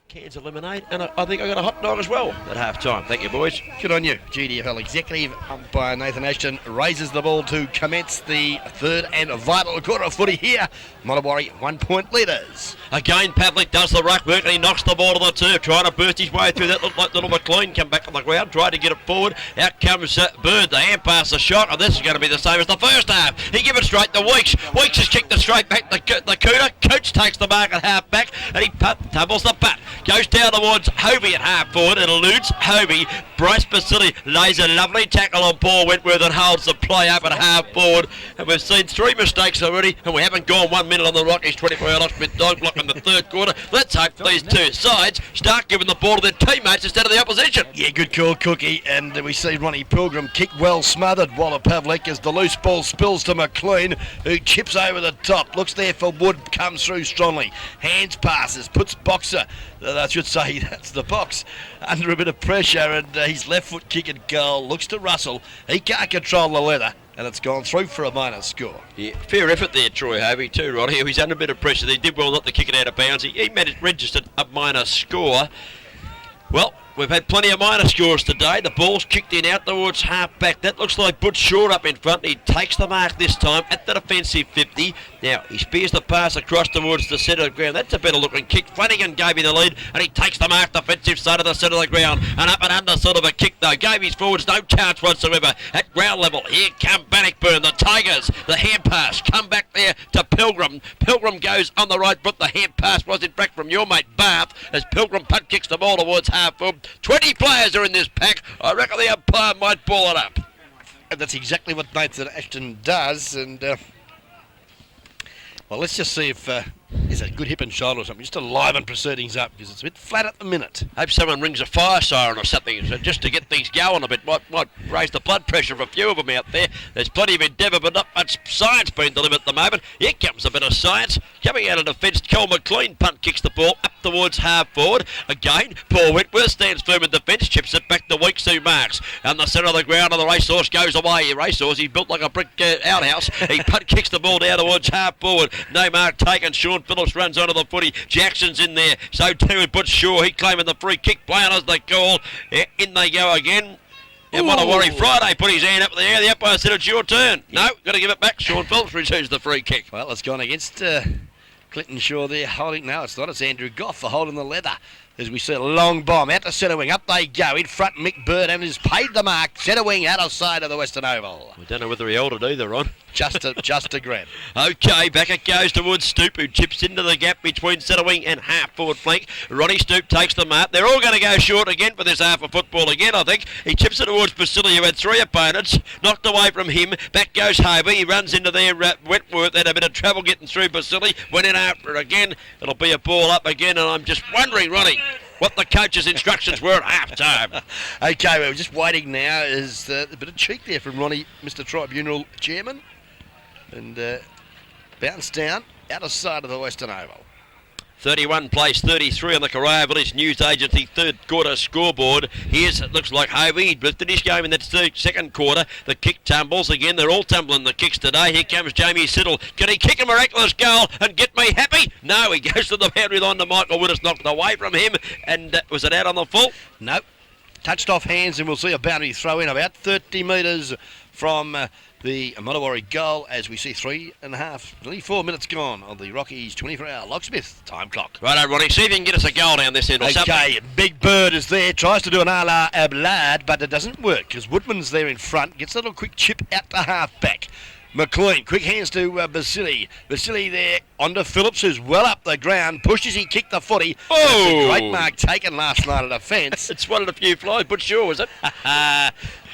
cans of lemonade, and I think I got a hot dog as well at half time. Thank you, boys. Good on you. GDFL Executive umpire Nathan Ashton raises the ball to commence the third and vital quarter of footy here. Modewarre 1 point leaders. Again, Pavlik does the ruck work and he knocks the ball to the turf, trying to burst his way through that. Looked like little McLean come back on the ground, tried to get it forward. Out comes Bird, the hand pass, the shot, and this is going to be the same as the first half. He gives it straight to Weeks. Weeks has kicked it straight back to the Cooter. Coach takes the mark at half back and he tumbles the putt. Goes down towards Hobie at half forward and eludes Hobie. Bryce Basili lays a lovely tackle on Paul Wentworth and holds the play up at half forward. And we've seen 3 mistakes already and we haven't gone 1 minute on the Rockies 24-hour Locksmith dog block in the third quarter. Let's hope these two sides start giving the ball to their teammates instead of the opposition. Yeah, good call, Cookie. And we see Ronnie Pilgrim kick well smothered. Waller Pavlik as the loose ball spills to McLean, who chips over the top. Looks there for Wood, comes through strongly. Hands passes, puts Boxer, I should say that's the box, under a bit of pressure, and his left foot kick and goal. Looks to Russell. He can't control the leather, and it's gone through for a minor score. Yeah, fair effort there, Troy Hobie too, Ronnie. He's under a bit of pressure. He did well not to kick it out of bounds. He managed registered a minor score. Well, we've had plenty of minor scores today. The ball's kicked in out towards half back. That looks like Butch Short up in front. He takes the mark this time at the defensive 50. Now, he spears the pass across towards the centre of the ground. That's a better looking kick. Flanagan gave him the lead and he takes the mark defensive side of the centre of the ground. And up and under sort of a kick though. Gave his forwards no chance whatsoever at ground level. Here come Bannockburn, the Tigers. The hand pass come back there to Pilgrim. Pilgrim goes on the right foot. The hand pass was in fact from your mate Bath as Pilgrim punt kicks the ball towards half forward. 20 players are in this pack. I reckon the umpire might ball it up. And that's exactly what Nathan Ashton does. And, well, let's just see if there's a good hip and shoulder or something. Just to liven proceedings up because it's a bit flat at the minute. Hope someone rings a fire siren or something just to get things going a bit. Might raise the blood pressure of a few of them out there. There's plenty of endeavour, but not much science being delivered at the moment. Here comes a bit of science. Coming out of defence, Cole McLean punt kicks the ball up towards half forward. Again, Paul Wentworth stands firm in defence, chips it back to Weeks, who marks. And the centre of the ground and the racehorse goes away. Racehorse, he's built like a brick outhouse. He punt kicks the ball down towards half forward. No mark taken. Sean Phillips runs onto the footy. Jackson's in there. So too is Butch Shaw. He claiming the free kick. Playing as they call. In they go again. And Modewarre Friday put his hand up in the air. The umpire said it's your turn. No, got to give it back. Sean Phillips receives the free kick. Well, it's gone against Clinton Shaw there holding. No, it's not. It's Andrew Goff for holding the leather. As we see a long bomb out to centre wing. Up they go. In front, Mick Bird and has paid the mark. Centre wing out of side of the Western Oval. We don't know whether he held it either, Ron. Just a grab. Okay, back it goes towards Stoop, who chips into the gap between centre wing and half forward flank. Ronnie Stoop takes the mark. They're all going to go short again for this half of football again, I think. He chips it towards Basili, who had 3 opponents. Knocked away from him. Back goes Hobie. He runs into their Wentworth. Had a bit of trouble getting through Basili. Went in after it again. It'll be a ball up again, and I'm just wondering, Ronnie, what the coach's instructions were at half time. Okay, we're just waiting now. Is a bit of cheek there from Ronnie, Mr. Tribunal Chairman. And bounced down out of sight of the Western Oval. 31 place 33 on the Corio Village News Agency third quarter scoreboard. Here's, it looks like Hobie. He lifted his game in that second quarter. The kick tumbles again. They're all tumbling the kicks today. Here comes Jamie Siddle. Can he kick a miraculous goal and get me happy? No, he goes to the boundary line to Michael Widders, knocked away from him. And was it out on the full? Nope. Touched off hands, and we'll see a boundary throw in about 30 metres from the Modewarre goal as we see 3.5, nearly 4 minutes gone on the Rockies 24-hour Locksmith time clock. Righto, Ronnie, see if you can get us a goal down this end or something. Okay, Big Bird is there, tries to do an a la Ablad, but it doesn't work because Woodman's there in front, gets a little quick chip out to half back. McLean, quick hands to Basili. Basili there onto Phillips, who's well up the ground. Pushes, he kicked the footy. Oh! That's a great mark taken last night at a fence. It's wanted a few flies, but sure, was it?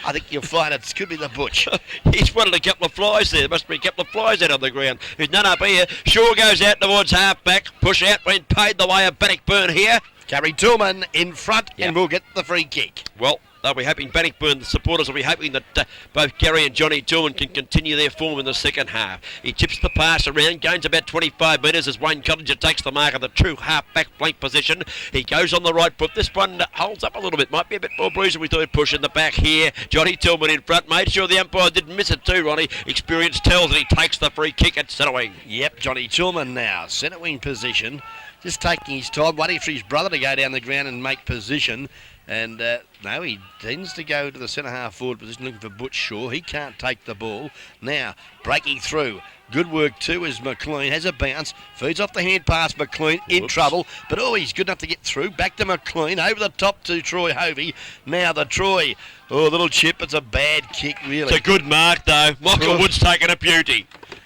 I think you'll find it could be the Butch. He's wanted a couple of flies there. There must be a couple of flies out on the ground. There's none up here. Shaw goes out towards half back. Push out, been paid the way of Bannockburn here. Gary Tillman in front, and we'll get the free kick. Well, they'll be hoping Bannockburn, the supporters will be hoping that both Gary and Johnny Tillman can continue their form in the second half. He chips the pass around, gains about 25 metres as Wayne Collinger takes the mark of the true half-back flank position. He goes on the right foot. This one holds up a little bit. Might be a bit more bruising. We thought push in the back here. Johnny Tillman in front. Made sure the umpire didn't miss it too, Ronnie. Experience tells that he takes the free kick at centre wing. Yep, Johnny Tillman now. Centre wing position. just taking his time, waiting for his brother to go down the ground and make position. And no, he tends to go to the centre half forward position looking for Butch Shaw. He can't take the ball. Now, breaking through. Good work too as McLean has a bounce. Feeds off the hand pass. McLean in trouble. But he's good enough to get through. Back to McLean. Over the top to Troy Hovey. Now the Troy. Little chip. It's a bad kick really. It's a good mark though. Michael Wood's taken a beauty.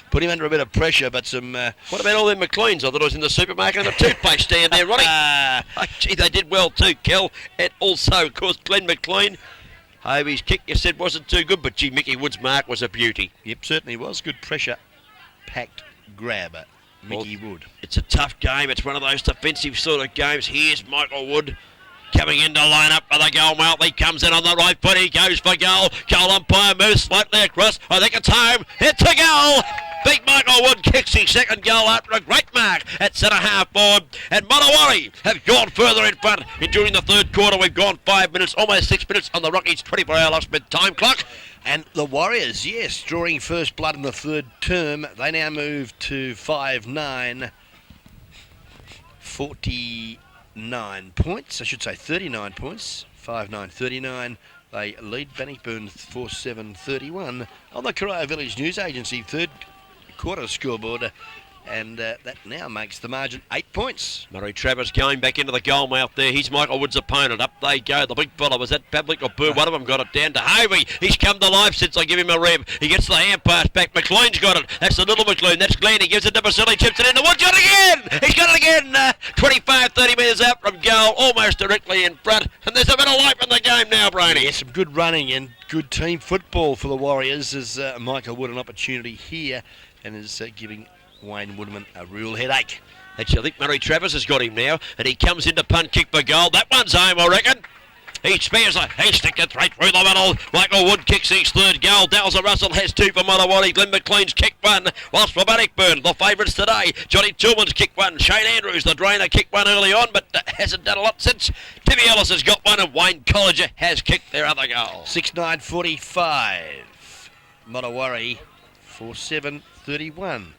Put him under a bit of pressure, but some... What about all them McLeans? I thought I was in the supermarket and a toothpaste stand there, Ronnie. Gee, they did well too, Kel. And also, of course, Glenn McLean. Hovey's kick, you said, wasn't too good, but gee, Mickey Wood's mark was a beauty. Yep, certainly was. Good pressure. Packed grabber, Mickey Wood. It's a tough game. It's one of those defensive sort of games. Here's Michael Wood. Coming in to line up for the goal mouth. He comes in on the right foot. He goes for goal. Goal umpire moves slightly across. I think it's home. It's a goal. Big Michael Wood kicks his second goal after a great mark at centre half forward. And Modewarre have gone further in front. And during the third quarter, we've gone 5 minutes, almost 6 minutes on the Rockies' 24-hour lost mid-time clock. And the Warriors, yes, drawing first blood in the third term. They now move to 5-9, 49 points. I should say 39 points. 5-9, 39. They lead Bannockburn 4-7, 31 on the Corio Village News Agency third quarter scoreboard. And that now makes the margin 8 points. Murray Travers going back into the goal mouth there. He's Michael Wood's opponent. Up they go. The big fella, was that Pavlik or Burr? One of them got it down to Hovey. He's come to life since I give him a rev. He gets the hand pass back. McLean's got it. That's the little McLean. That's Glenn. He gives it to Vasily. Chips it in. The Wood's got it again. He's got it again. 25, 30 metres out from goal. Almost directly in front. And there's a bit of life in the game now, Brainy. Yeah, some good running and good team football for the Warriors as Michael Wood an opportunity here and is giving Wayne Woodman a real headache. Actually, I think Murray Travers has got him now, and he comes into punt kick for goal. That one's home, I reckon. He spares it. He sticks it right through the middle. Michael Wood kicks his third goal. Dalza Russell has 2 for Modewarre. Glenn McLean's kicked 1. Whilst for Bannockburn, the favourites today. Johnny Tillman's kicked 1. Shane Andrews, the drainer, kicked 1 early on, but hasn't done a lot since. Timmy Ellis has got 1, and Wayne Colliger has kicked their other goal. 6-9, 45. Modewarre 4-7, 31.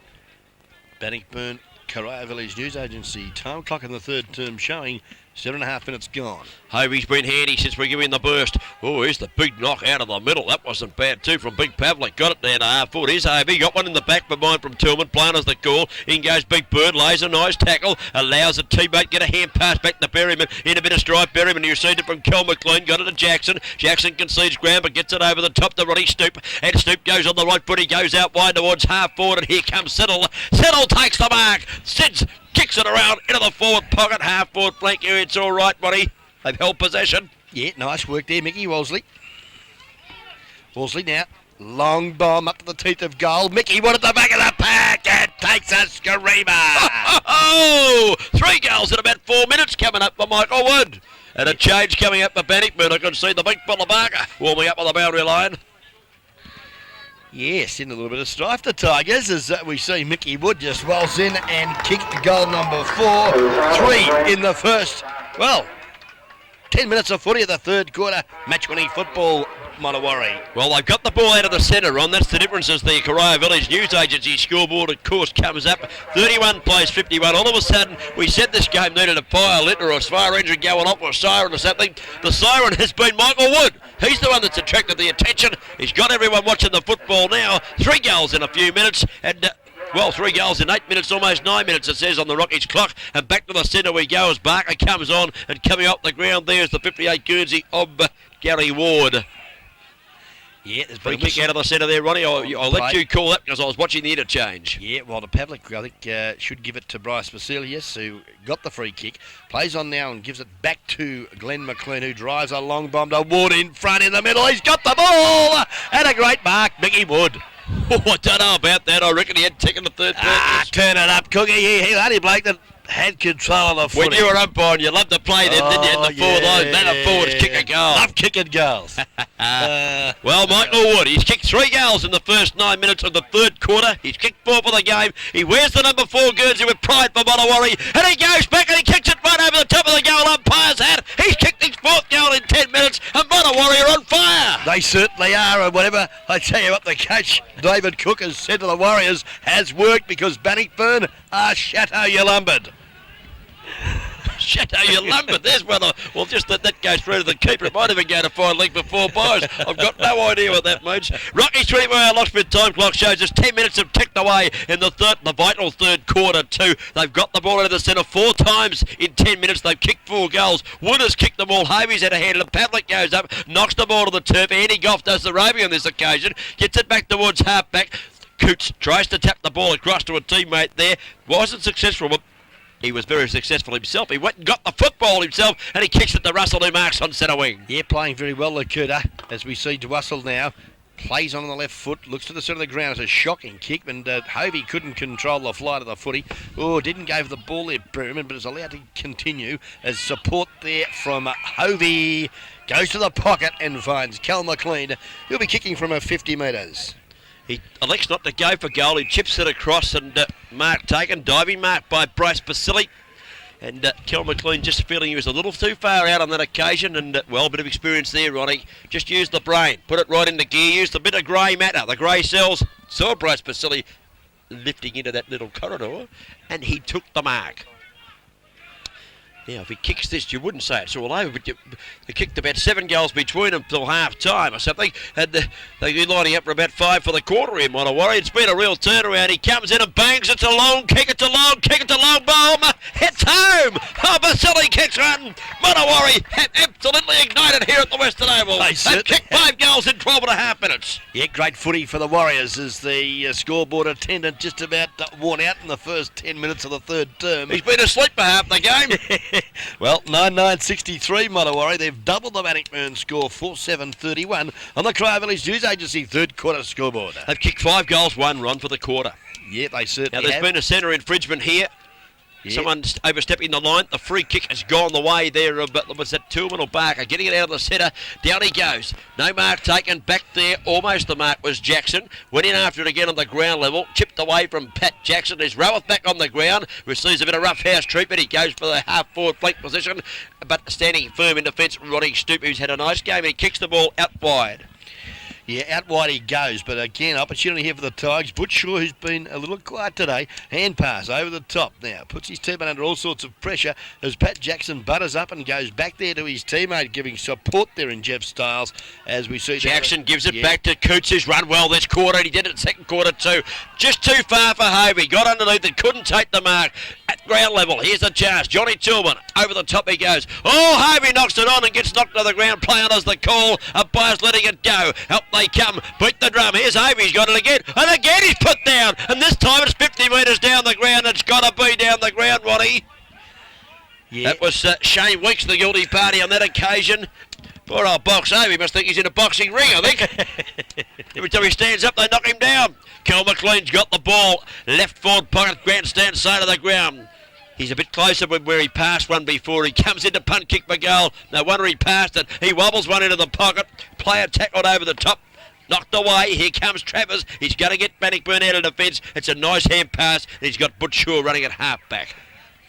Bannockburn, Corio Village News Agency. Time clock in the third term showing 7.5 minutes gone. Hovey's been handy since we give him the burst. Oh, here's the big knock out of the middle. That wasn't bad too from Big Pavlik. Got it down to half foot. Here's Hovey. Got one in the back behind from Tillman. Playing as the call. In goes Big Bird. Lays a nice tackle. Allows a teammate get a hand pass back to Berryman. In a bit of stride. Berryman, you received it from Kel McLean. Got it to Jackson. Jackson concedes ground but gets it over the top to Ronnie Stoop. And Stoop goes on the right foot. He goes out wide towards half forward. And here comes Siddle. Siddle takes the mark. Sids kicks it around into the forward pocket. Half forward flank here. It's all right, buddy. They've held possession. Yeah, nice work there, Mickey Wolseley. Wolseley now. Long bomb up to the teeth of goal. Mickey Wood at the back of the pack and takes a screamer. Oh, 3 goals in about 4 minutes coming up for Michael Wood. And a change coming up for Bannockburn. I can see the big fella Barker warming up on the boundary line. Yes, in a little bit of strife, the Tigers, as we see Mickey Wood just waltz in and kick goal number 4. 3 in the first, 10 minutes of footy of the third quarter. Match-winning football, Modewarre. Well, they've got the ball out of the centre, Ron. That's the difference as the Corio Village News Agency scoreboard, of course, comes up. 31 plays 51. All of a sudden, we said this game needed a fire lit or a fire engine going off or a siren or something. The siren has been Michael Wood. He's the one that's attracted the attention. He's got everyone watching the football now. 3 goals in a few minutes and... 3 goals in 8 minutes, almost 9 minutes, it says on the Rockies clock. And back to the centre we go as Barker comes on. And coming up the ground there is the 58 Guernsey of Gary Ward. Yeah, there's Free been a kick out of the centre there, Ronnie. I'll let you call that because I was watching the interchange. Yeah, well, the Pavlik, I think, should give it to Bryce Basilius, who got the free kick. Plays on now and gives it back to Glenn McLean, who drives a long bomb to Wood in front in the middle. He's got the ball! And a great mark, Mickey Wood. Oh, I don't know about that. I reckon he had taken the third purpose. Turn it up, Cookie. He only Blake that had control of the footy. When you were umpiring, you loved to play them, didn't you? In the forward line, let the forwards kick a goal. Love kicking goals. Well, Michael Wood, he's kicked 3 goals in the first 9 minutes of the third quarter. He's kicked 4 for the game. He wears the number 4 Guernsey with pride for Modewarre. And he goes back and he kicks it right over the top of the goal umpire's hat. He's kicked his 4th goal in 10 minutes and Modewarre are on fire. They certainly are, and whatever I tell you what the coach David Cook has said to the Warriors has worked because Bannockburn are Chateau Yolumbered. Shadow, you lumbered. There's whether we'll just let that go through to the keeper. It might even go to fine leg before buys. I've got no idea what that means. Rocky's 24-hour locksmith time clock shows us 10 minutes have ticked away in the vital third quarter too. They've got the ball out of the centre 4 times in 10 minutes. They've kicked 4 goals. Wood has kicked the ball. Hovey's out of hand. And Pavlik goes up, knocks the ball to the turf. Andy Goff does the roving on this occasion. Gets it back towards half-back. Coots tries to tap the ball across to a teammate there. Wasn't successful, but he was very successful himself. He went and got the football himself, and he kicks it to Russell, who marks on centre wing. Yeah, playing very well, Lakuta, as we see Russell now. Plays on the left foot, looks to the centre of the ground. It's a shocking kick, and Hovey couldn't control the flight of the footy. Oh, didn't go for the ball there, Berman, but is allowed to continue as support there from Hovey. Goes to the pocket and finds Cal McLean, who'll be kicking from 50 metres. He elects not to go for goal. He chips it across, and mark taken. Diving mark by Bryce Basili. And Kel McLean just feeling he was a little too far out on that occasion. And, well, a bit of experience there, Ronnie. Just use the brain. Put it right into gear. Use the bit of grey matter. The grey cells. Saw Bryce Basili lifting into that little corridor. And he took the mark. Now, if he kicks this, you wouldn't say it's all over, but they kicked about 7 goals between them till half-time or something. And they've been lining up for about 5 for the quarter here, Modewarre. It's been a real turnaround. He comes in and bangs. It's a long kick. It's a long kick. It's a long bomb. Hits home. Oh, Basili kicks one. Modewarre have absolutely ignited here at the Western Oval. They've kicked 5 goals in 12 and a half minutes. Yeah, great footy for the Warriors as the scoreboard attendant just about worn out in the first 10 minutes of the third term. He's been asleep for half the game. Well, 9-9-63 Modewarre. They've doubled the Bannockburn score 4-7-31 on the Cry Village News Agency third quarter scoreboard. They've kicked 5 goals, 1 run for the quarter. Yeah, they certainly Now, there's been a centre infringement here. Yeah. Someone overstepping the line. The free kick has gone the way there. But was that Tillman or Barker getting it out of the centre? Down he goes. No mark taken. Back there. Almost the mark was Jackson. Went in after it again on the ground level. Chipped away from Pat Jackson. There's Roweth back on the ground. Receives a bit of rough house treatment. He goes for the half-forward flank position. But standing firm in defence, Ronnie Stoop, who's had a nice game. He kicks the ball out wide. Yeah, out wide he goes, but again, opportunity here for the Tigers. Butch Shaw, who's been a little quiet today, hand pass over the top now. Puts his teammate under all sorts of pressure as Pat Jackson butters up and goes back there to his teammate, giving support there in Jeff Stiles, as we see. Jackson gives it back to Coots, who's run well this quarter, and he did it second quarter too. Just too far for Hovey. Got underneath it, couldn't take the mark. At ground level, here's the charge. Johnny Tillman, over the top he goes. Oh, Hovey knocks it on and gets knocked to the ground. Play on as the call. Umpire's letting it go. Help they come. Beat the drum. Here's Hovey's got it again. And again he's put down. And this time it's 50 metres down the ground. It's got to be down the ground, Ronnie. Yeah. That was Shane Weeks, the guilty party on that occasion. Poor old Box Hovey must think he's in a boxing ring, I think. Every time he stands up, they knock him down. Kel McLean's got the ball. Left forward pocket, grandstand side of the ground. He's a bit closer than where he passed one before. He comes into punt kick for goal. No wonder he passed it. He wobbles one into the pocket. Player tackled over the top. Knocked away. Here comes Travers. He's going to get Bannockburn out of defence. It's a nice hand pass. He's got Butch Shaw running at half back.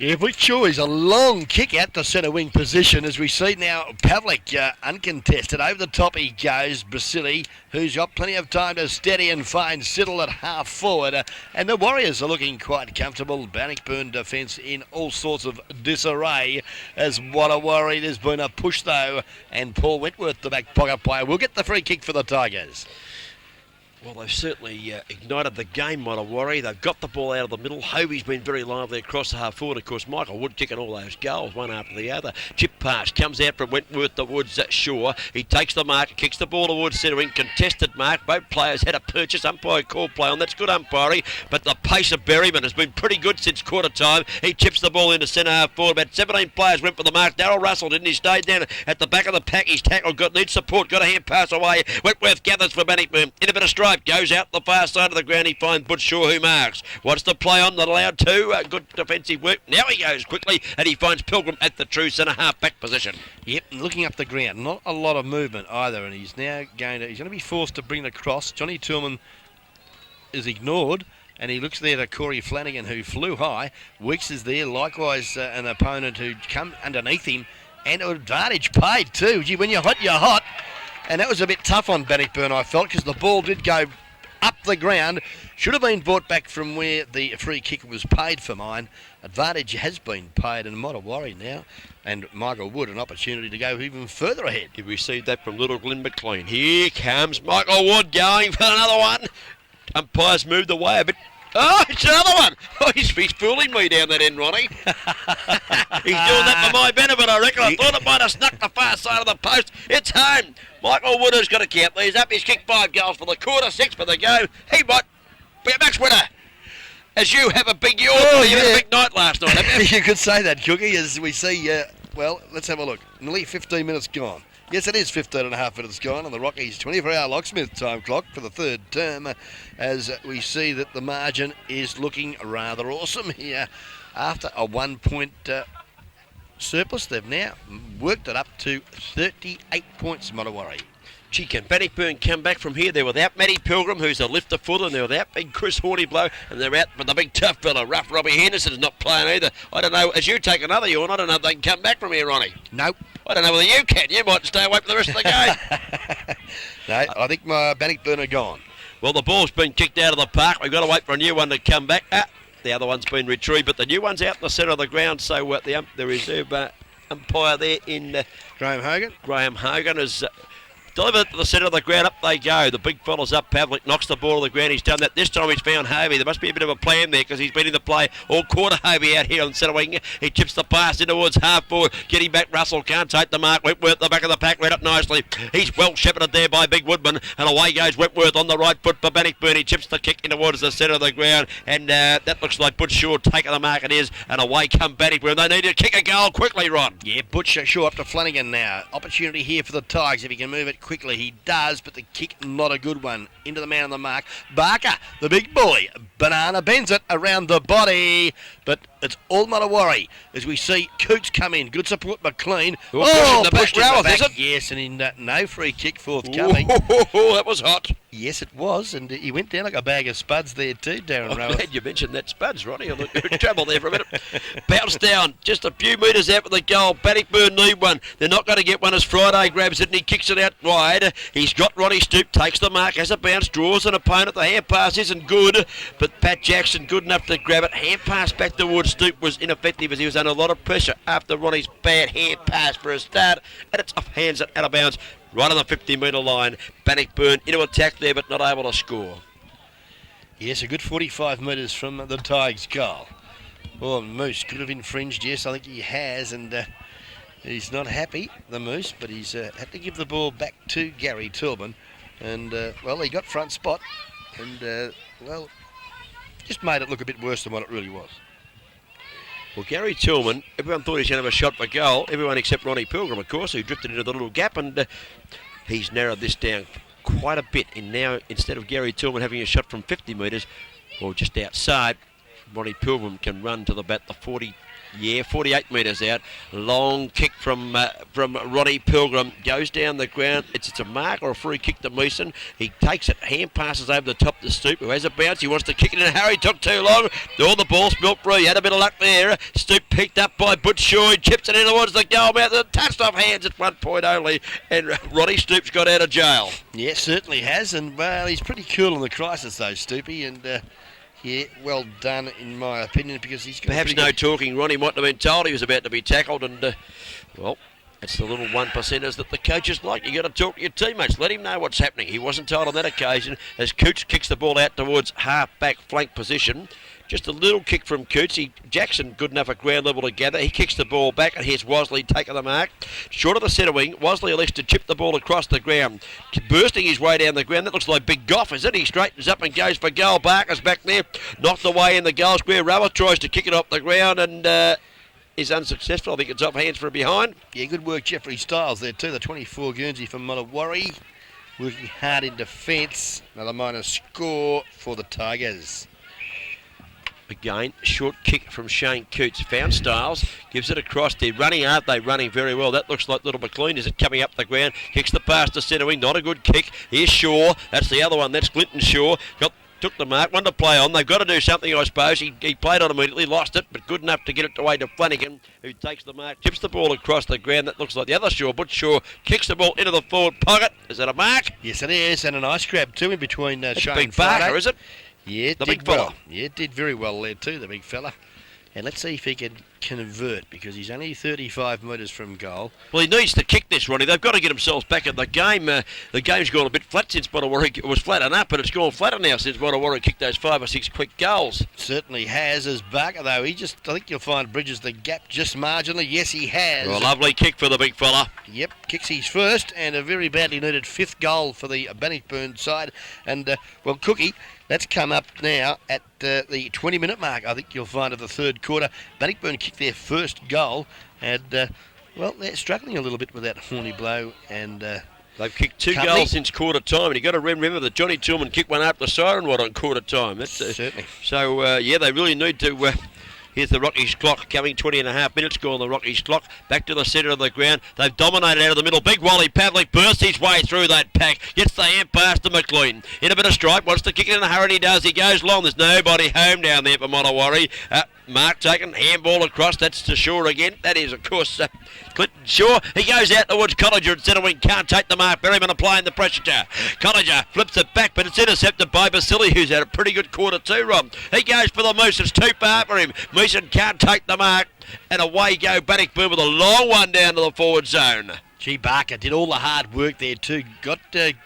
Yeah, Butch Shaw is a long kick out to centre wing position as we see now Pavlik uncontested. Over the top he goes. Basili, who's got plenty of time to steady and find Siddle at half forward. And the Warriors are looking quite comfortable. Bannockburn defence in all sorts of disarray as what a worry. There's been a push though, and Paul Wentworth, the back pocket player, will get the free kick for the Tigers. Well, they've certainly ignited the game, Modewarre. They've got the ball out of the middle. Hovey's been very lively across the half forward. Of course, Michael Wood kicking all those goals, one after the other. Chip pass comes out from Wentworth towards Shaw. He takes the mark, kicks the ball towards centre wing. Contested mark. Both players had a purchase. Umpire call play on. That's good umpiring. But the pace of Berryman has been pretty good since quarter time. He chips the ball into centre half forward. About 17 players went for the mark. Darryl Russell didn't. He stayed down at the back of the pack. He's tackled, needs support, got a hand pass away. Wentworth gathers for Bannockburn. In a bit of stripe, goes out the far side of the ground. He finds Butch Shaw, who marks. Wants to play on, not allowed to. Good defensive work. Now he goes quickly and he finds Pilgrim at the true centre half back position. Yep, and looking up the ground, not a lot of movement either, and he's now going to be forced to bring the cross. Johnny Tillman is ignored, and he looks there to Corey Flanagan, who flew high. Weeks is there, likewise an opponent who come underneath him, and advantage paid too. Gee, when you're hot, you're hot. And that was a bit tough on Bannockburn, I felt, because the ball did go up the ground. Should have been brought back from where the free kick was paid for mine. Advantage has been paid, and Modewarre now, and Michael Wood an opportunity to go even further ahead. He received that from Little Glen McLean. Here comes Michael Wood going for another one. Umpire's moved away a bit. Oh, it's another one. Oh, he's fooling me down that end, Ronnie. He's doing that for my benefit, I reckon. I thought it might have snuck the far side of the post. It's home. Michael Wood has got to count these up. He's kicked 5 goals for the quarter, 6 for the go. He might be a match winner. As you have a big yawn. You had a big night last night, haven't you? You could say that, Cookie, as we see, well, let's have a look. Nearly 15 minutes gone. Yes, it is 15 and a half minutes gone on the Rockies 24-hour locksmith time clock for the third term, as we see that the margin is looking rather awesome here. After a 1-point surplus, they've now worked it up to 38 points, Modewarre. Gee, can Bannockburn come back from here? They're without Matty Pilgrim, who's a lifter footer, and they're without big Chris Horniblow, and they're out with the big tough fella, rough Robbie Henderson's not playing either. I don't know, as you take another yawn, I don't know if they can come back from here, Ronnie. Nope. I don't know whether you can. You might stay away for the rest of the game. No, I think my Bannockburn are gone. Well, the ball's been kicked out of the park. We've got to wait for a new one to come back. The other one's been retrieved, but the new one's out in the centre of the ground, so the reserve umpire there in Graham Hogan has delivered it to the centre of the ground. Up they go. The big fella's up. Pavlik knocks the ball to the ground. He's done that. This time he's found Hovey. There must be a bit of a plan there because he's been in the play all quarter. Hovey out here on the centre wing. He chips the pass in towards half forward. Getting back, Russell can't take the mark. Wentworth, the back of the pack, read up nicely. He's well shepherded there by Big Woodman. And away goes Wentworth on the right foot for Bannockburn. He chips the kick in towards the centre of the ground. And that looks like Butch Shaw taking the mark. It is. And away come Bannockburn. They need to kick a goal quickly, Ron. Yeah, Butch Shaw up to Flanagan now. Opportunity here for the Tigers if he can move it quickly. He does, but the kick not a good one. Into the man on the mark. Barker, the big boy. Banana bends it around the body, but it's all Modewarre as we see Coots come in. Good support, McLean. Pushed in the back. Yes, and in no free kick forthcoming. That was hot. Yes, it was, and he went down like a bag of spuds there too, Darren Rowan. I'm glad you mentioned that spuds, Ronnie. I thought you were in trouble there for a minute. Bounced down, just a few metres out for the goal. Bannockburn need one. They're not going to get one as Friday grabs it and he kicks it out wide. He's got Ronnie Stoop, takes the mark, has a bounce, draws an opponent. The hand pass isn't good, but Pat Jackson good enough to grab it. Hand pass back towards Stoop was ineffective as he was under a lot of pressure after Ronnie's bad hand pass for a start. And it's off hands out of bounds. Right on the 50-metre line. Bannockburn into attack there, but not able to score. Yes, a good 45 metres from the Tigers' goal. Oh, Moose could have infringed. Yes, I think he has, and he's not happy, the Moose, but he's had to give the ball back to Gary Tillman. And, well, he got front spot, and, well, just made it look a bit worse than what it really was. Well, Gary Tillman, everyone thought he was going to have a shot for goal. Everyone except Ronnie Pilgrim, of course, who drifted into the little gap, and he's narrowed this down quite a bit. And now, instead of Gary Tillman having a shot from 50 metres, or just outside, Ronnie Pilgrim can run to about the 48 metres out. Long kick from Ronnie Pilgrim. Goes down the ground. It's a mark or a free kick to Meeson. He takes it. Hand passes over the top to Stoop, who has a bounce. He wants to kick it in a hurry. Took too long. All the ball spilt free. Had a bit of luck there. Stoop picked up by Butch Shaw. He chips it in towards the goal mouth. Touched off hands at 1 point only. And Ronnie Stoop's got out of jail. Yes, certainly has. And, well, he's pretty cool in the crisis, though, Stoopy. And, yeah, well done in my opinion, because he's got perhaps no talking. Ronnie might have been told he was about to be tackled, and well, it's the little 1%ers that the coaches like. You got to talk to your teammates. Let him know what's happening. He wasn't told on that occasion as Coots kicks the ball out towards half-back flank position. Just a little kick from Coots. Jackson good enough at ground level to gather. He kicks the ball back, and here's Wosley taking the mark. Short of the centre wing, Wosley elects to chip the ball across the ground. Bursting his way down the ground. That looks like Big Goff, is it? He straightens up and goes for goal. Barker's back there. Knocked away in the goal square. Rower tries to kick it off the ground and is unsuccessful. I think it's off hands for a behind. Yeah, good work, Jeffrey Stiles there too. The 24 Guernsey from Modewarre. Working hard in defence. Another minor score for the Tigers. Again, short kick from Shane Coots. Found Stiles, gives it across. They're running, aren't they? Running very well. That looks like Little McLean. Is it coming up the ground? Kicks the pass to centre wing. Not a good kick. Here's Shaw. That's the other one. That's Clinton Shaw. Got took the mark, wanted to play on. They've got to do something, I suppose. He played on immediately, lost it, but good enough to get it away to Flanagan, who takes the mark, chips the ball across the ground. That looks like the other Shaw. Butch Shaw kicks the ball into the forward pocket. Is that a mark? Yes, it is, and a nice grab too in between Shane Big Friday. Barker, is it? Yeah, The big fella. Well. Yeah, it did very well there too, the big fella. And let's see if he can convert, because he's only 35 metres from goal. Well, he needs to kick this, Ronnie. They've got to get themselves back in the game. The game's gone a bit flat since Modewarre. It was flat enough, but it's gone flatter now since Modewarre kicked those 5 or 6 quick goals. Certainly has, as Barker, though. I think you'll find bridges the gap just marginally. Yes, he has. Well, lovely kick for the big fella. Yep, kicks his first, and a very badly needed 5th goal for the Bannockburn side. And, well, Cookie, that's come up now at the 20-minute mark, I think you'll find, of the third quarter. Bannockburn kicked their first goal, and, well, they're struggling a little bit with that horny blow. And they've kicked 2 Company. goals since quarter time, and you've got to remember that Johnny Tillman kicked one up the siren rod on quarter time. That's, certainly. So, yeah, they really need to... Here's the Rockies clock coming 20.5 minutes gone. The Rockies clock back to the centre of the ground. They've dominated out of the middle. Big Wally Pavlik bursts his way through that pack. Gets the hand pass to McLean. In a bit of stripe. Wants to kick it in a hurry. He does. He goes long. There's nobody home down there for Modewarre. Mark taken. Handball across. That's to Shaw again. That is, of course, Clinton Shaw. He goes out towards Colliger and centre wing. Can't take the mark. Berryman applying the pressure to Colliger. Flips it back, but it's intercepted by Basili, who's had a pretty good quarter too, Rob. He goes for the Moose. It's too far for him. Meeson can't take the mark. And away go Bannockburn with a long one down to the forward zone. Gee, Barker did all the hard work there too. Got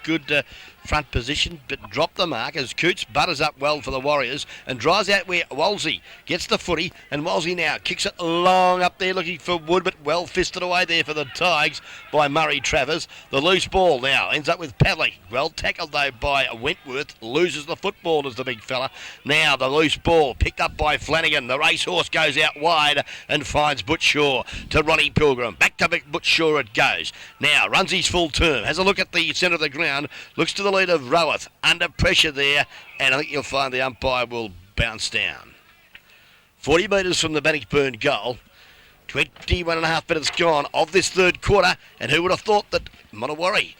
good front position, but dropped the mark as Coots butters up well for the Warriors and drives out where Wolsey gets the footy, and Wolsey now kicks it long up there looking for Wood, but well fisted away there for the Tigers by Murray Travers. The loose ball now ends up with Pavlik. Well tackled though by Wentworth, loses the football as the big fella. Now the loose ball picked up by Flanagan. The racehorse goes out wide and finds Butch Shaw to Ronnie Pilgrim. Back to Butch Shaw it goes. Now runs his full term, has a look at the centre of the ground, looks to the lead of Roweth, under pressure there, and I think you'll find the umpire will bounce down. 40 metres from the Bannockburn goal, 21.5 minutes gone of this third quarter, and who would have thought that Modewarre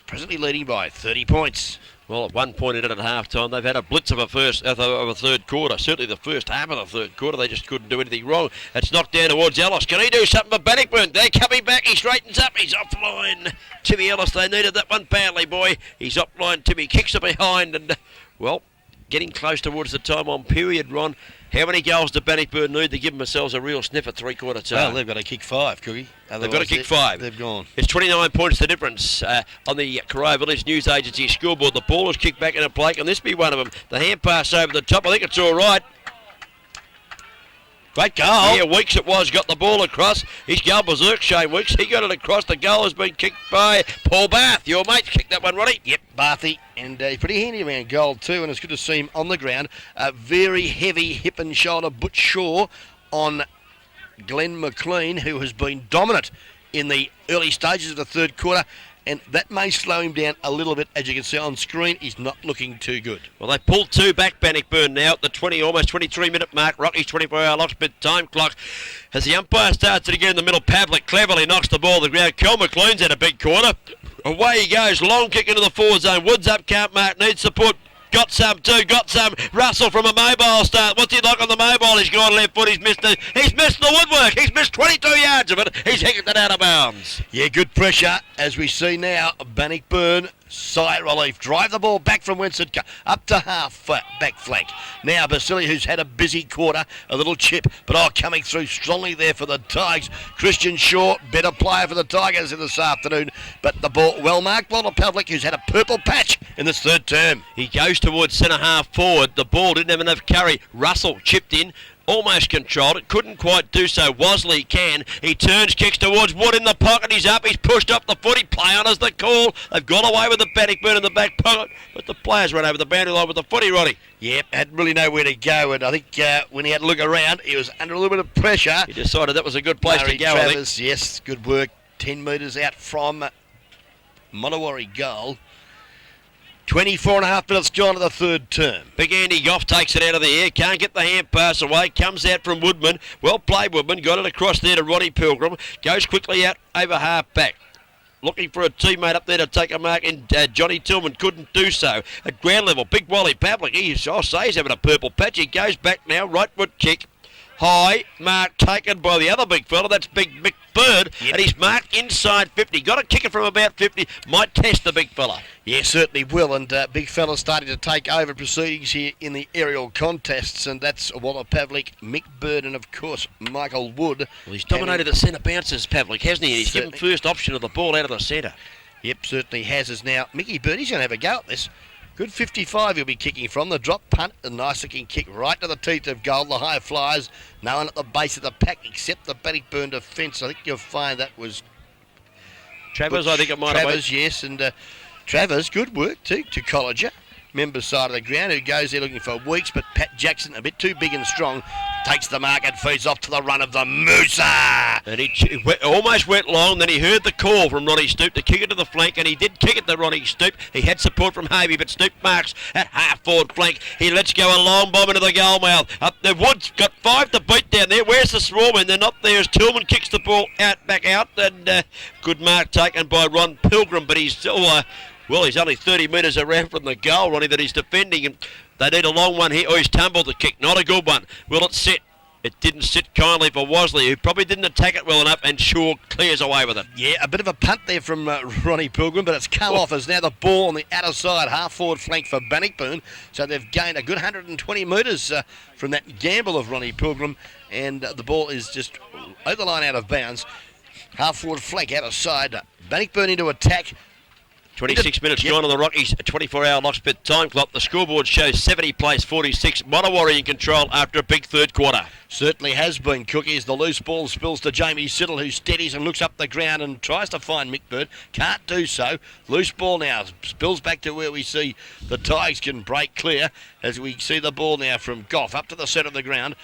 presently leading by 30 points. Well, at one point in it at half-time, they've had a blitz of a third quarter. Certainly the first half of the third quarter, they just couldn't do anything wrong. It's knocked down towards Ellis. Can he do something for Bannockburn? They're coming back. He straightens up. He's offline. Timmy Ellis, they needed that one badly, boy. He's offline. Timmy kicks it behind and, well, getting close towards the time on period, Ron. How many goals do Bannockburn need to give themselves a real sniff at three-quarter time? Well, they've got to kick 5, Cookie. They've got to kick 5. They've gone. It's 29 points the difference on the Corio Village News Agency scoreboard. The ball is kicked back in a play. Can this be one of them? The hand pass over the top. I think it's all right. Great goal. Yeah, Weeks it was, got the ball across. He's going berserk, Shane Weeks. He got it across. The goal has been kicked by Paul Bath. Your mate kicked that one, Ronnie. Yep, Barthy. And he's pretty handy around goal too, and it's good to see him on the ground. A very heavy hip and shoulder Butch Shaw on Glenn McLean, who has been dominant in the early stages of the third quarter. And that may slow him down a little bit. As you can see on screen, he's not looking too good. Well, they pulled 2 back, Bannockburn now at the almost 23-minute mark. Rocky's 24-hour locksmith time clock. As the umpire starts it again in the middle, Pavlik cleverly knocks the ball to the ground. Kel McLean's had a big quarter. Away he goes, long kick into the forward zone. Woods up, can't mark, needs support. Got some too, got some. Russell from a mobile start. What's he like on the mobile? He's gone left foot, he's missed the woodwork. He's missed 22 yards of it. He's hit it out of bounds. Yeah, good pressure, as we see now. Bannockburn, sigh relief. Drive the ball back from whence it come. Up to half back flank. Now Basili, who's had a busy quarter, a little chip, but coming through strongly there for the Tigers. Christian Shaw, better player for the Tigers in this afternoon, but the ball well marked. Walter Pavlik, who's had a purple patch in this third term. He goes towards centre half forward. The ball didn't have enough carry. Russell chipped in. Almost controlled it, couldn't quite do so. Wosley can. He turns, kicks towards Wood in the pocket. He's up, he's pushed up the foot. He play on as the call. They've gone away with the Bannockburn in the back pocket, but the players run over the boundary line with the footy, Roddy. Yep, had really nowhere to go, and I think when he had a look around, he was under a little bit of pressure. He decided that was a good place Murray to go, Travers, I think. yes, good work. 10 metres out from Modewarre goal. 24.5 minutes gone to the third term. Big Andy Goff takes it out of the air. Can't get the hand pass away. Comes out from Woodman. Well played, Woodman. Got it across there to Ronnie Pilgrim. Goes quickly out over half back. looking for a teammate up there to take a mark, and Johnny Tillman couldn't do so. At ground level, Big Wally Pavlik, he's having a purple patch. He goes back now, right foot kick. High mark taken by the other big fella. That's Big Mick Bird, and he's marked inside 50. Got to kick it from about 50. Might test the big fella. Yeah, certainly will. And big fella's starting to take over proceedings here in the aerial contests, and that's Waller Pavlik, Mick Bird, and of course Michael Wood. Well, he's dominated the centre bounces, Pavlik, hasn't he? He's given first option of the ball out of the centre. Yep, certainly has us now. Mickey Bird, he's going to have a go at this. Good 55 he'll be kicking from. The drop punt, a nice looking kick right to the teeth of goal. The high flyers, no one at the base of the pack except the Bannockburn defence. I think you'll find that was Travers, I think it might have been. Travers, yes, and Travers, good work too, to Colliger. Member side of the ground, who goes there looking for weeks, but Pat Jackson, a bit too big and strong, takes the mark and feeds off to the run of the Moosa. And he almost went long, then he heard the call from Ronnie Stoop to kick it to the flank, and he did kick it to Ronnie Stoop. He had support from Havey, but Stoop marks at half-forward flank. He lets go a long bomb into the goal mouth. Up the Woods got 5 to beat down there. Where's the swarm? And they're not there as Tillman kicks the ball back out, and good mark taken by Ron Pilgrim, but he's still... Well, he's only 30 metres around from the goal, Ronnie, that he's defending, and they need a long one here. Oh, he's tumbled the kick. Not a good one. Will it sit? It didn't sit kindly for Wosley, who probably didn't attack it well enough, and Shaw clears away with it. Yeah, a bit of a punt there from Ronnie Pilgrim, but it's come off as now the ball on the outer side, half-forward flank for Bannockburn. So they've gained a good 120 metres from that gamble of Ronnie Pilgrim, and the ball is just over the line out of bounds. Half-forward flank outer side. Bannockburn into attack. 26 minutes gone on the Rockies, a 24-hour Locksmith time clock. The scoreboard shows 70 plays 46. Modewarre in control after a big third quarter. Certainly has been, Cookies. The loose ball spills to Jamie Siddle, who steadies and looks up the ground and tries to find Mick Bird. Can't do so. Loose ball now. Spills back to where we see the Tigers can break clear as we see the ball now from Goff up to the centre of the ground.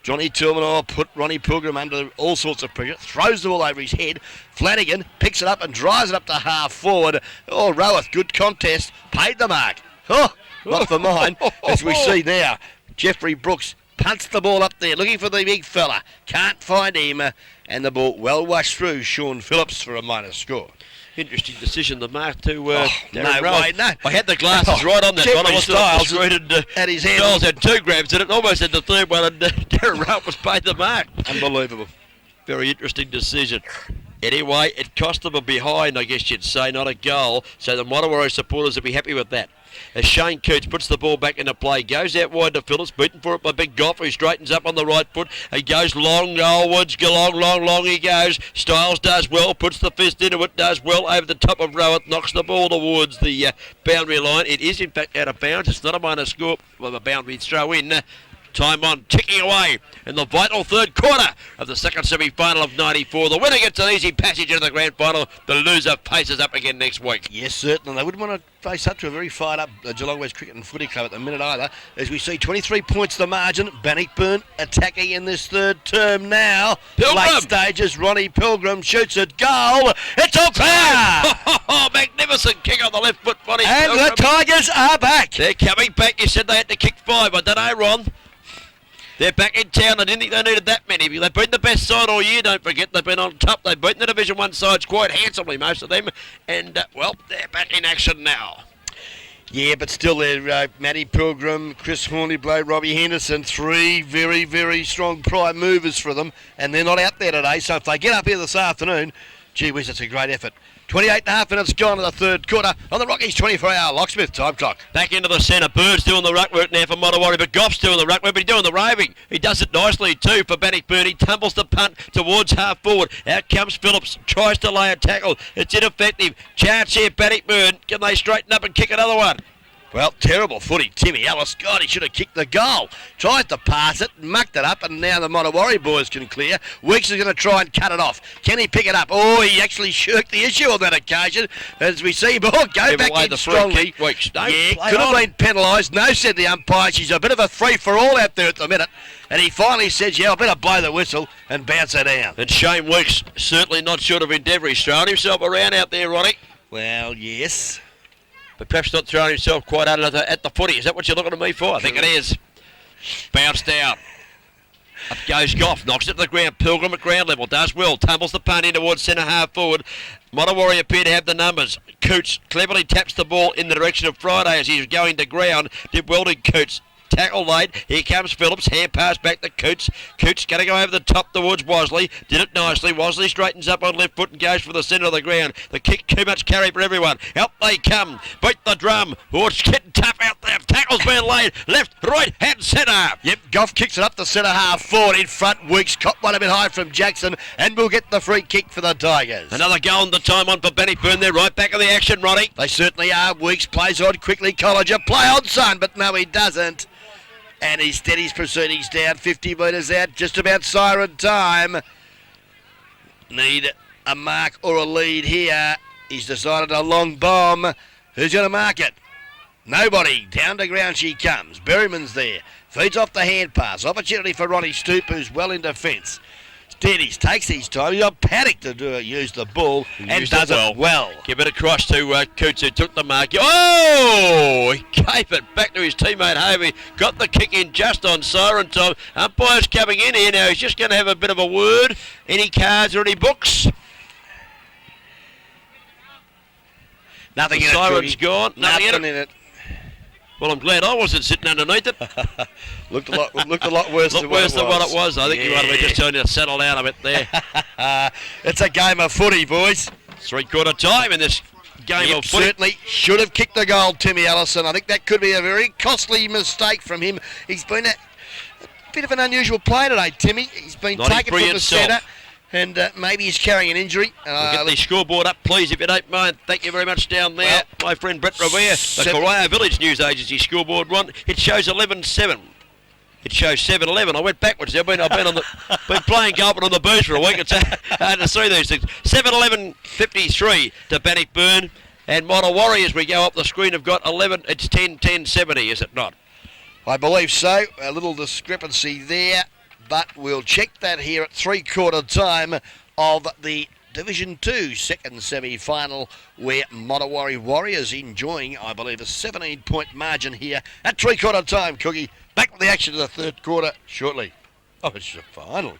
Johnny Tillman put Ronnie Pilgrim under all sorts of pressure, throws the ball over his head. Flanagan picks it up and drives it up to half forward. Oh, Roweth, good contest, paid the mark. Oh, not for mine. As we see now, Jeffrey Brooks punts the ball up there, looking for the big fella. Can't find him, and the ball well washed through Sean Phillips for a minor score. Interesting decision, the mark to no Darren way, no. I had the glasses right on that one. I wasn't off the screen, and at his hand. Styles had 2 grabs in it, almost had the third one, and Darren Rowe was paid the mark. Unbelievable. Very interesting decision. Anyway, it cost them a behind, I guess you'd say, not a goal. So the Modewarre supporters will be happy with that. As Shane Coots puts the ball back into play, goes out wide to Phillips, beaten for it by Big Goff, who straightens up on the right foot. He goes long, Woods, long he goes. Styles does well, puts the fist into it, does well over the top of Rowett, knocks the ball towards the boundary line. It is in fact out of bounds. It's not a minor score, well, a boundary throw in. Time on, ticking away in the vital third quarter of the second semi-final of 94. The winner gets an easy passage into the grand final. The loser faces up again next week. Yes, certainly. They wouldn't want to face up to a very fired-up Geelong West Cricket and Footy Club at the minute either. As we see 23 points the margin. Bannockburn attacking in this third term now. Pilgrim. Late stages, Ronnie Pilgrim shoots it. Goal. It's all clear. Magnificent kick on the left foot. Ronnie And Pilgrim. the Tigers are back. They're coming back. You said they had to kick 5. I don't know, Ron. They're back in town. I didn't think they needed that many. They've been the best side all year, don't forget. They've been on top. They've beaten the Division 1 sides quite handsomely, most of them. And, well, they're back in action now. Yeah, but still they're Matty Pilgrim, Chris Horniblow, Robbie Henderson, 3 very, very strong prime movers for them. And they're not out there today, so if they get up here this afternoon, gee whiz, it's a great effort. 28.5 minutes gone in the third quarter on the Rockies 24-hour Locksmith time clock. Back into the centre. Bird's doing the ruck work now for Modewarre, but Goff's doing the ruck work, but he's doing the roving. He does it nicely too for Bannockburn. He tumbles the punt towards half forward. Out comes Phillips. Tries to lay a tackle. It's ineffective. Chance here, Bannockburn. Can they straighten up and kick another one? Well, terrible footy. Timmy Ellis, God, he should have kicked the goal. Tries to pass it, mucked it up, and now the Modewarre boys can clear. Weeks is going to try and cut it off. Can he pick it up? Oh, he actually shirked the issue on that occasion. As we see, go back in strongly. Weeks. Yeah, could have been penalised. No, said the umpire. She's a bit of a free-for-all out there at the minute. And he finally says, yeah, I better blow the whistle and bounce her down. And Shane Weeks certainly not short of endeavour. He's throwing himself around out there, Ronnie. Well, yes. But perhaps not throwing himself quite hard at the footy. Is that what you're looking at me for? I think it is. Bounced out. Up goes Goff, knocks it to the ground. Pilgrim at ground level, does well. Tumbles the punt in towards centre half forward. Modewarre appear to have the numbers. Coots cleverly taps the ball in the direction of Friday as he's going to ground. Did well to Coots. Tackle late. Here comes Phillips. Hand pass back to Coots. Coots going to go over the top towards Wosley. Did it nicely. Wosley straightens up on left foot and goes for the centre of the ground. The kick too much carry for everyone. Out they come. Beat the drum. Oh, it's getting tough out there. Tackle's been laid. Left, right, hand, centre. Yep, Goff kicks it up the centre half forward in front. Weeks caught one a bit high from Jackson and will get the free kick for the Tigers. Another goal on the time on for Bannockburn. They're right back in the action, Ronnie. They certainly are. Weeks plays on quickly. Colliger play on, son, but no, he doesn't. And he steadies proceedings down 50 metres out, just about siren time. Need a mark or a lead here. He's decided a long bomb. Who's going to mark it? Nobody. Down to ground she comes. Berryman's there. Feeds off the hand pass. Opportunity for Ronnie Stoop, who's well in defence. Steadies, takes his time. He's got panic to use the ball and does it well. Give it across to Coots, who took the mark. Oh! He gave it back to his teammate Hovey. Got the kick in just on siren time. Umpire's coming in here now. He's just going to have a bit of a word. Any cards or any books? Nothing the in it. Siren's gone. Nothing in it. Well, I'm glad I wasn't sitting underneath it. Looked a lot worse than what it was. I think you might have been just telling you to settle down a bit there. It's a game of footy, boys. 3/4 time in this game of footy. Certainly should have kicked the goal, Timmy Allison. I think that could be a very costly mistake from him. He's been a bit of an unusual player today, Timmy. He's been taken from the centre. And maybe he's carrying an injury. We'll get the scoreboard up, please, if you don't mind. Thank you very much down there. Well, my friend Brett Revere, the Corio Village News Agency scoreboard one. It shows 11-7. It shows 7-11. I went backwards. I've been playing golf on the booze for a week. It's hard to see these things. 7-11-53 to Bannockburn. And Modewarre, as we go up the screen, have got 11. It's 10-10-70, is it not? I believe so. A little discrepancy there. But we'll check that here at 3/4 time of the Division 2 second semi-final, where Modewarre Warriors enjoying, I believe, a 17-point margin here at 3/4 time. Cookie, back with the action of the third quarter shortly. Oh, it's the final.